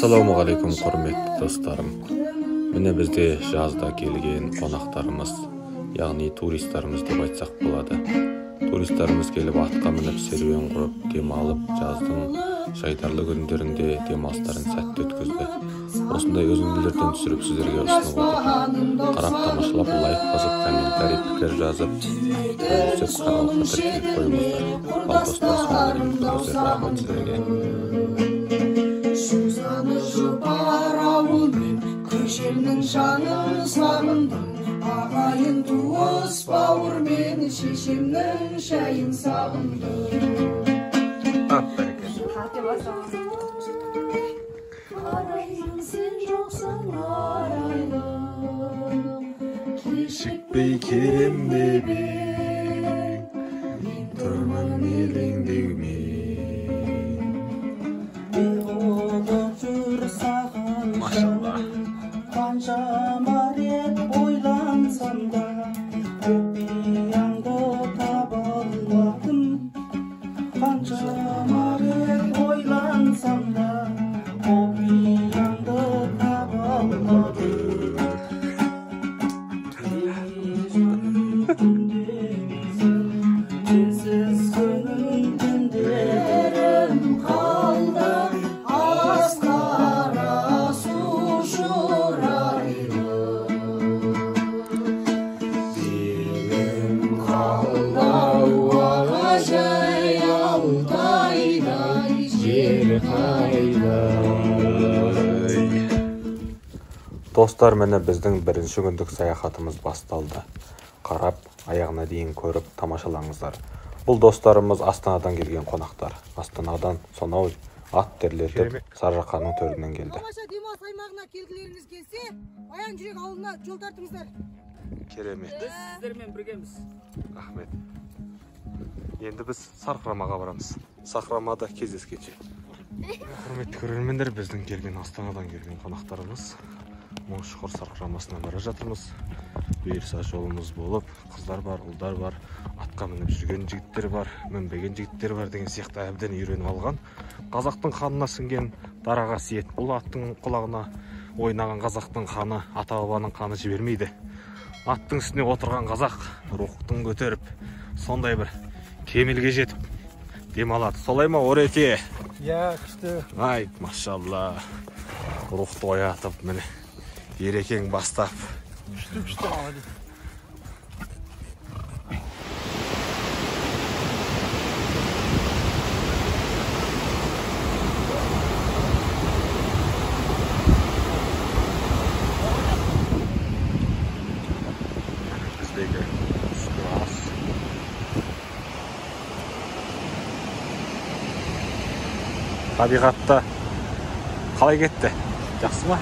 Ассалаумағалейкум, құрметті достарым. Міне бізде жазда келген қонақтарымыз, яғни туристарымыз деп айтсақ болады. Туристарымыз келіп атқа мініп серуен құрып, демалып, жаздың жайдарлы күндерінде демалыстарын сәтті өткізді. Осындай үзінділерден түсіріп сіздерге ұсынып отырмын. Қарап тамашалап, лайк басып, комментарий пікір жазып, бөлісіп, каналға тіркеліп қойыңыздар. Ал достар, соңына дейін көріңіздер. Рахмет сіздерге. Жұпар ауылмен көшемнің жанын сағындым, ағайын туыс бауырмен шешемнің шайын сағындым. Арайлым, сен жоқсың арайлым, Кешікпей келем деп ең, мен тұрмын елеңдеумен. Қаншама рет ойлансам да, құпияңды таба алмадым. Қаншама рет ойлансам да, құпияңды таба алмадым. Сенсіз күнім түндерім қалды, Достар, міне біздің бірінші күндік саяхатымыз басталды. Қарап, аяғына дейін көріп, тамашалаңыздар. Бұл достарымыз Астанадан келген қонақтар. Астанадан сонау ат терлетіп, Сарыарқаның төрінен келді. Тамаша демалыс аймағына келгілеріңіз келсе, Аян жүрек ауылына жол тартыңыздар. Керемет. Біз сіздермен біргеміз. Рахмет. Енді біз Сарқырамаға барамыз. Сарқырамада кездескенше. Құрметті көрермендер, біздің келген Астанадан келген қонақтарымыз. Мың шұқыр Сарқырамасына бара жатырмыз. Бұйырса жолымыз болып, қыздар бар, ұлдар бар, атқа мініп жүрген жігіттер бар, мінбеген жігіттер бар деген сияқты әбден үйреніп алған. Қазақтың қанына сіңген дара қасиет. Бұл аттың құлағына ойнаған қазақтың қаны, ата-бабаның қаны жібермейді. Аттың үстіне отырған қазақ рухтың көтеріп, сондай бір кемелге жетіп демалады. Солай ма, Ореке? Я, күшті. Ай, машалла. Рухты оятып, міне ерекең бастап. Күшті, молодец. Біздегі түскі ас. Табиғатта қалай кетті? Жақсы ма?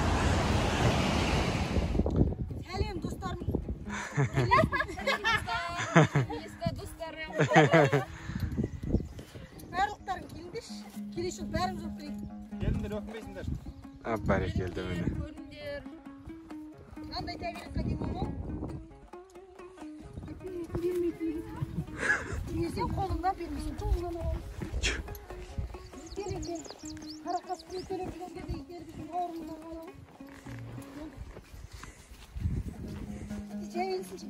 Сәлем достарым. Барлықтарың келіңдерші. Келеші бәріміз болып келейік. Келіңдер, өкінбейсіңдер. Бәрекелді міне. Қандай табиғатқа келмей ма? Берсең қолыңда, бермесең қолыңнан алып. Келеңдер. Қарақас күні төлеп жүргенде итербіздің ауырымынан қалауы. Жайылсыншы.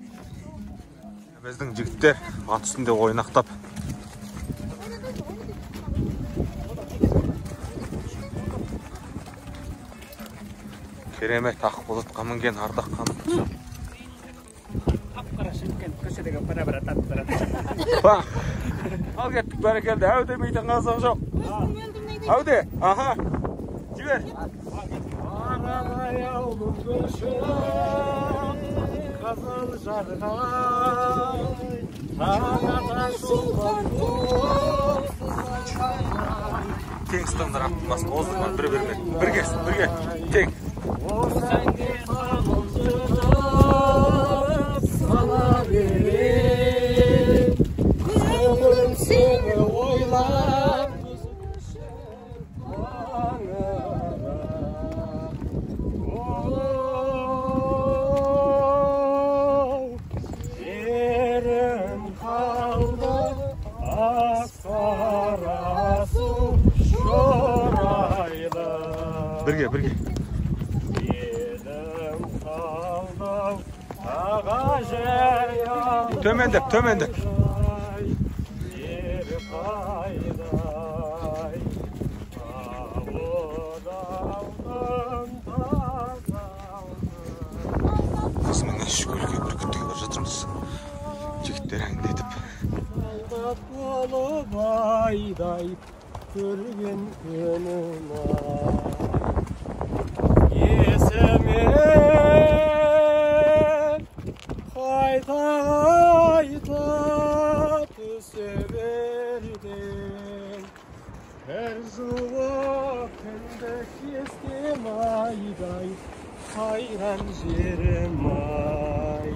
Біздің жігіттер ат үстінде ойнақтап. Керемет ақ бұлытқа мінген ардақ қанып. Ап-қара шымкент көшедегі бара-бара таттырады. Ал кеттік, бәрекелді. Әу демейтін қазақ жоқ. Әуде, аха, жібер. Арағай ауылым көші, қызыл жарға, тағата шулқан Тең стандар аттың басын оздырман, бір-бірмен. Бірге, тең. Осәнге сағылжырып, сала берем, көңілім сені ойлап, Ерім қалды Бірге. Елім қалдым аға жаяу. Төмендеп. Жер қайдай ауылдың тазалды. Осымен шкөлге бүркіттіге бара жатырмыз. Жігіттер әңгімелетіп. Алдап болып айдай көрген күнім есіме қайта түсе бердің. Әр жуық күнді кестем айдай қайран жерім ай.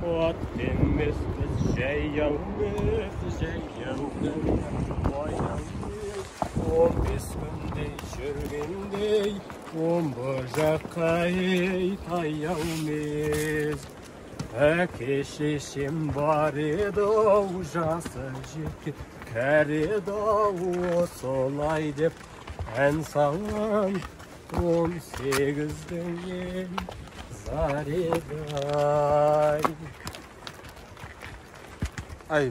От емес біз жаяумыз, ойнаумыз. 15 күндей жүргендей, омбы жаққа таяумыз. Әке шешем бар еді-ау, жасы жеткен кәрі еді-ау, солай деп ән салған 18-дің зар еді-ай. Ай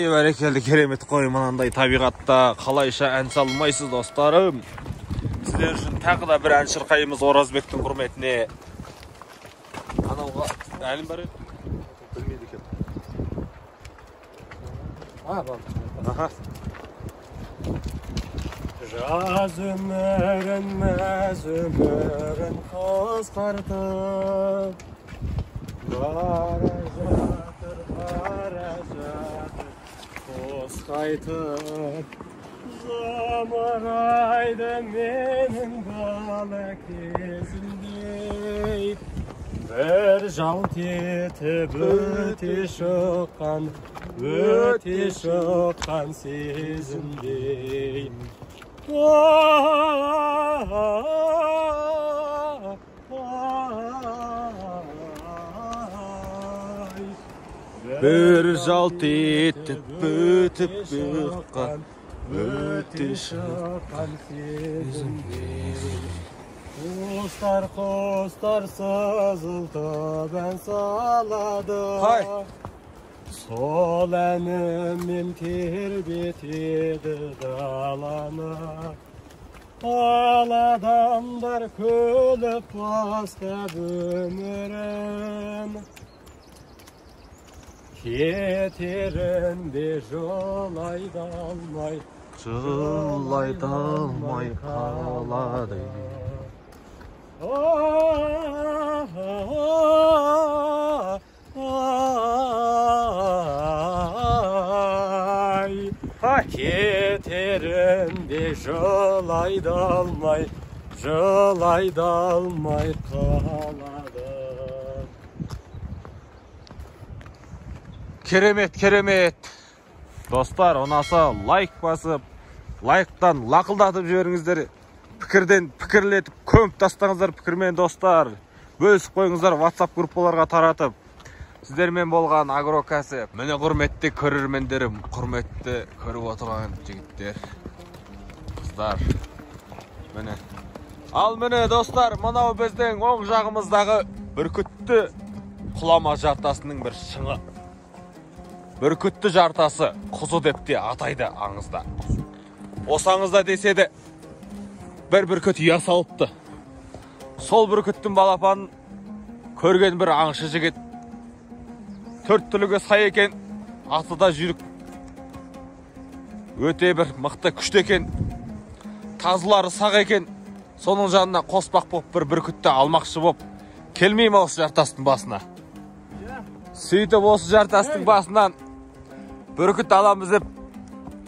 бәрекелді, керемет қой. Мынандай табиғатта қалайша ән салмайсыз, достарым. Сіздер үшін тағы да бір ән шырқаймыз Оразбектің құрметіне. Анауға әлім бар еді? Білмейді екен. Аха. Жаз өмірін, мәз өмірін қысқартып, бара жатыр қос қайтып. Замарайды менің бала кезімдей, бір жалт етіп өте шыққан сезімдей. Bir жалт етіп өтіп шыққан өте шыққан сезімдей. Құстар сызылтып ән салады. Сол әнімен тербетеді даланы. Ал адамдар күліп бастап өмірін, кетерінде жол айда алмай қалады. Кетерінде жол айда алмай қалады. Керемет. Достар, ұнаса лайк басып, лайктан лақылдатып жіберіңіздер. Пікірден пікірлетіп, көміп тастаңыздар пікірмен, достар. Бөлісіп қойыңыздар WhatsApp группаларға таратып. Сіздермен болған агрокәсіп. Міне құрметті көрермендерім, құрметті көріп отырған жігіттер, қыздар. Міне. Ал міне достар, мынау біздің оң жағымыздағы бүркітті құлама жартасының бір шыңы. Бүркітті жартасы құзы деп те атайды аңызда. Осы аңызда деседі, бір бүркіт ұя салыпты. Сол бүркіттің балапанын көрген бір аңшы жігіт, төрт түлігі сай екен, атыда жүйрік, өте бір мықты күшті екен, тазылары сақ екен. Соның жанына қоспақ боп бір бүркітті алмақшы боп, келмейм осы жартастың басына. Сөйтіп осы жартастың басынан бүркіт аламыз деп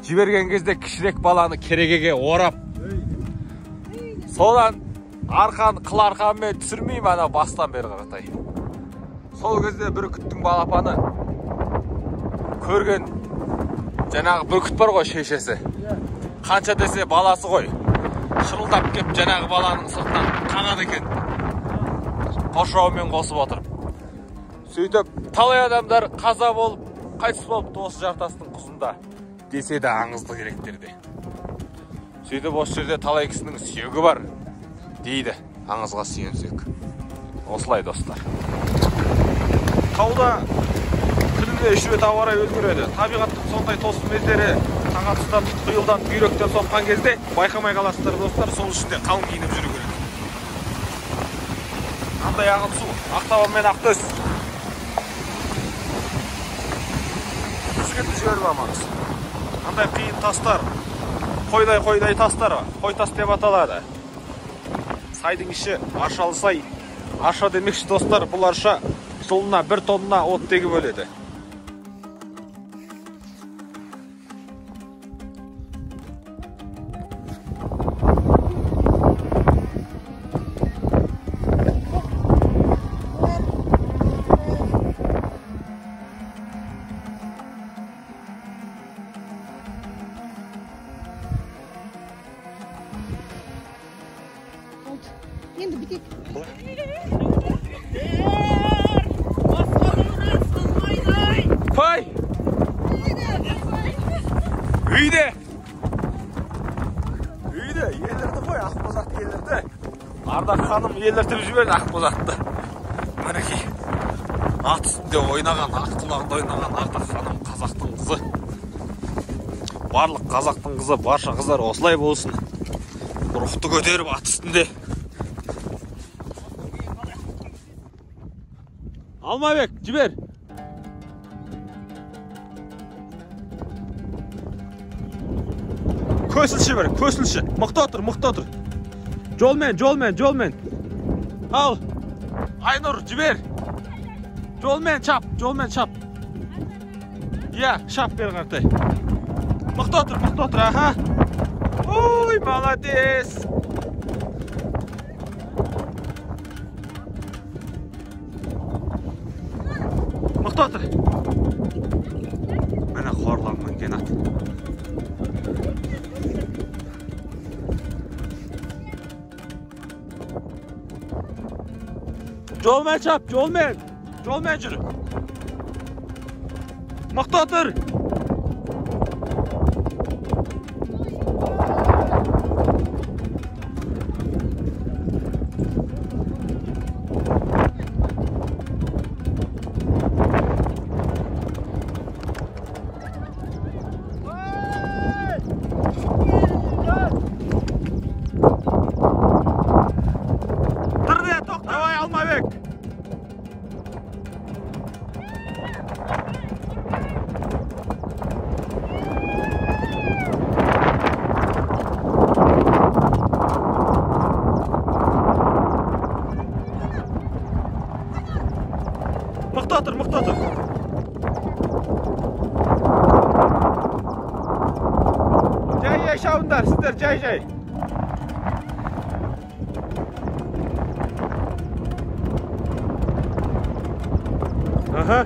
жіберген кезде кішірек баланы керегеге орап, содан қыл арқанмен түсірмейм ана бастан бері қаратай. Сол кезде бүркіттің балапаны көрген, жаңағы бүркіт бар ғой шешесі, қанша десе баласы ғой, шырылдап кеп жаңағы баланың сыртынан қағады екен, қоршауымен қосып отырып. Сөйтіп талай адамдар қаза болып, қайтыс болып осы жартастың құзында деседі аңызды керектерде. Сөйтіп осы жерде талай кісінің сүйегі бар дейді, аңызға сүйенсек. Осылай достар. Тауда күніне 3 рет ауа райы өзгереді. Табиғаттың сондай тосын мінездері таңатыстан, құйылдан, бүйректен соққан кезде байқамай қаласыздар достар, сол үшін де қалың киініп жүру керек. Қандай ағын су, Ақтабан мен Ақтөс. Сүзгенді жіберіп амаңыз. Қандай қиын тастар, қойдай тастар, қой тас деп аталады. Сайдың іші аршалы сай. Арша демекші достар, бұл арша жылына 1 тонна оттегі бөледі. Енді бітек. Пай! Үйде! Елерді қой, ақбозатты елерді. Ардақ ханым елертіп жіберді ақбозатты. Мінекей, ат үстінде ойнаған, ақ құлағында ойнаған Ардақ ханым қазақтың қызы. Барлық қазақтың қызы, барша қыздар осылай болсын. Рухты көтеріп ат үстінде. Алмабек, жібер. Көсілші бір, көсілші. Мықты отыр. Жолмен. Ал. Айнұр, жібер. Жолмен чап. Иә, шап бер қартай. Мықты отыр, аха. Ой, молодец. Мықты отыр. Міне қорланған кенат. Jolmen çap, jolmen жүрі. Мықты отыр. Мықты отыр. Жай шауындар, сіздер жай. Aha.